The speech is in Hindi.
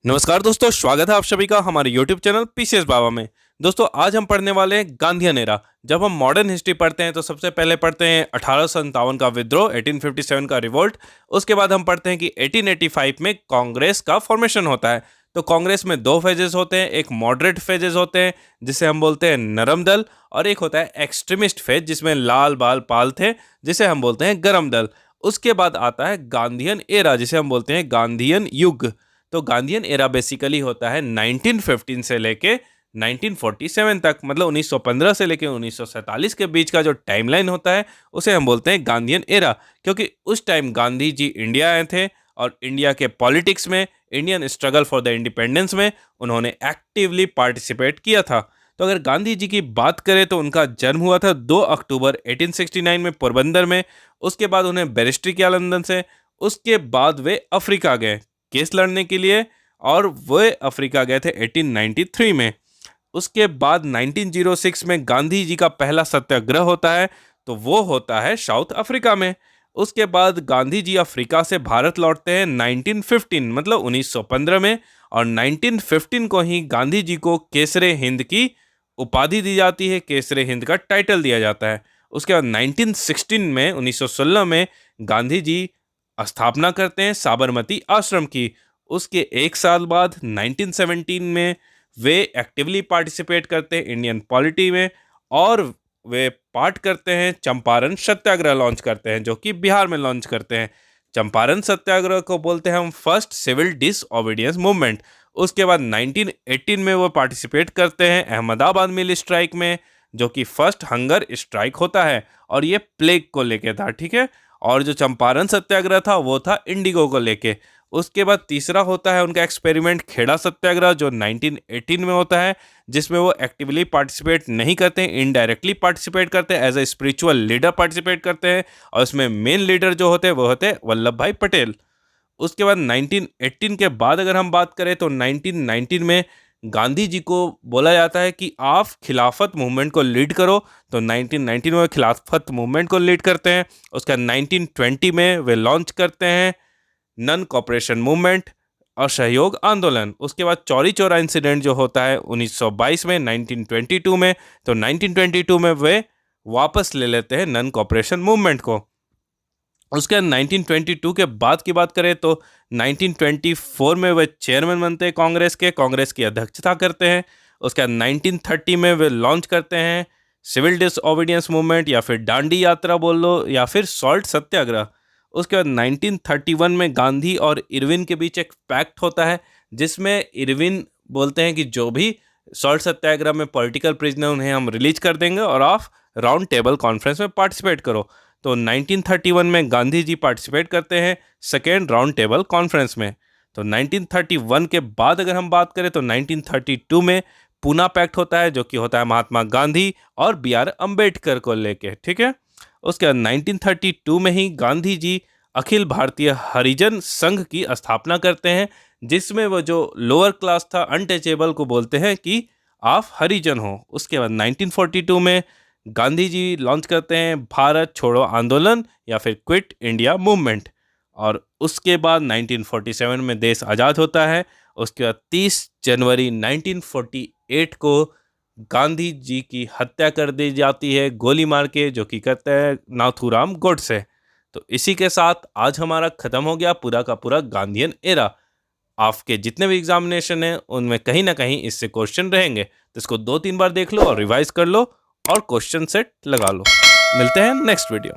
नमस्कार दोस्तों, स्वागत है आप सभी का हमारे YouTube चैनल पीसीएस बाबा में। दोस्तों आज हम पढ़ने वाले हैं गांधीयन एरा। जब हम मॉडर्न हिस्ट्री पढ़ते हैं तो सबसे पहले पढ़ते हैं 1857 का विद्रोह, 1857 का रिवोल्ट। उसके बाद हम पढ़ते हैं कि 1885 में कांग्रेस का फॉर्मेशन होता है। तो कांग्रेस में दो फेजेस होते हैं, एक मॉडरेट फेजेस होते हैं जिसे हम बोलते हैं नरम दल, और एक होता है एक्सट्रीमिस्ट फेज जिसमें लाल बाल पाल थे जिसे हम बोलते हैं गरम दल। उसके बाद आता है गांधीयन एरा जिसे हम बोलते हैं गांधीयन युग। तो गांधीयन एरा बेसिकली होता है 1915 से लेके 1947 तक, मतलब 1915 से लेके 1947 के बीच का जो टाइमलाइन होता है उसे हम बोलते हैं गांधीयन एरा। क्योंकि उस टाइम गांधी जी इंडिया आए थे और इंडिया के पॉलिटिक्स में, Indian struggle for the independence में उन्होंने एक्टिवली पार्टिसिपेट किया था। तो अगर गांधी जी की बात करें तो उनका जन्म हुआ था 2 अक्टूबर 1869 में पोरबंदर में। उसके बाद उन्हें बैरिस्ट्री किया लंदन से। उसके बाद वे अफ्रीका गए केस लड़ने के लिए, और वे अफ्रीका गए थे 1893 में। उसके बाद 1906 में गांधी जी का पहला सत्याग्रह होता है, तो वो होता है साउथ अफ्रीका में। उसके बाद गांधी जी अफ्रीका से भारत लौटते हैं 1915, मतलब 1915 में, और 1915 को ही गांधी जी को केसरे हिंद की उपाधि दी जाती है, केसरे हिंद का टाइटल दिया जाता है। उसके बाद 1916 में, 1916 में गांधी जी स्थापना करते हैं साबरमती आश्रम की। उसके एक साल बाद 1917 में वे एक्टिवली पार्टिसिपेट करते हैं इंडियन पॉलिटी में, और वे पार्ट करते हैं चंपारण सत्याग्रह लॉन्च करते हैं, जो कि बिहार में लॉन्च करते हैं। चंपारण सत्याग्रह को बोलते हैं हम फर्स्ट सिविल डिसओबीडियंस मूवमेंट। उसके बाद 1918 में वो पार्टिसिपेट करते हैं अहमदाबाद मिल स्ट्राइक में, जो कि फर्स्ट हंगर स्ट्राइक होता है, और ये प्लेग को लेके था, ठीक है। और जो चंपारण सत्याग्रह था वो था इंडिगो को लेके। उसके बाद तीसरा होता है उनका एक्सपेरिमेंट खेड़ा सत्याग्रह, जो 1918 में होता है, जिसमें वो एक्टिवली पार्टिसिपेट नहीं करते हैं, इनडायरेक्टली पार्टिसिपेट करते हैं, as a spiritual leader participate करते हैं, और उसमें मेन लीडर जो होते हैं वो होते हैं वल्लभ भाई पटेल। उसके बाद 1918 के बाद अगर हम बात करें तो 1919 में गांधी जी को बोला जाता है कि आप खिलाफत मूवमेंट को लीड करो। तो 1919 में खिलाफत मूवमेंट को लीड करते हैं। उसके बाद 1920 में वे लॉन्च करते हैं नन कॉपरेशन मूवमेंट, असहयोग आंदोलन। उसके बाद चौरी चौरा इंसिडेंट जो होता है 1922 में, 1922 में, तो 1922 में वे वापस ले लेते हैं नन कॉपरेशन मूवमेंट को। उसके बाद 1922 के बाद की बात करें तो 1924 में वे चेयरमैन बनते हैं कांग्रेस की अध्यक्षता करते हैं। उसके बाद 1930 में वे लॉन्च करते हैं सिविल डिसओबीडियंस मूवमेंट, या फिर डांडी यात्रा बोल लो, या फिर सॉल्ट सत्याग्रह। उसके बाद 1931 में गांधी और इरविन के बीच एक पैक्ट होता है, जिसमें इरविन बोलते हैं कि जो भी सॉल्ट सत्याग्रह में पॉलिटिकल प्रिजनर उन्हें हम रिलीज कर देंगे और आप राउंड टेबल कॉन्फ्रेंस में पार्टिसिपेट करो। तो 1931 में गांधी जी पार्टिसिपेट करते हैं सेकेंड राउंड टेबल कॉन्फ्रेंस में। तो 1931 के बाद अगर हम बात करें तो 1932 में पूना पैक्ट होता है, जो कि होता है महात्मा गांधी और बी आर अम्बेडकर को लेके, ठीक है। उसके बाद 1932 में ही गांधी जी अखिल भारतीय हरिजन संघ की स्थापना करते हैं, जिसमें वो जो लोअर क्लास था अनटचेबल को बोलते हैं कि आप हरिजन हो। उसके बाद 1942 में गांधी जी लॉन्च करते हैं भारत छोड़ो आंदोलन, या फिर क्विट इंडिया मूवमेंट, और उसके बाद 1947 में देश आज़ाद होता है। उसके बाद 30 जनवरी 1948 को गांधी जी की हत्या कर दी जाती है गोली मार के, जो कि करते हैं नाथूराम गोडसे। तो इसी के साथ आज हमारा ख़त्म हो गया पूरा का पूरा गांधीयन एरा। आपके जितने भी एग्जामिनेशन हैं उनमें कहीं ना कहीं इससे क्वेश्चन रहेंगे, तो इसको 2-3 बार देख लो और रिवाइज कर लो और क्वेश्चन सेट लगा लो। मिलते हैं नेक्स्ट वीडियो।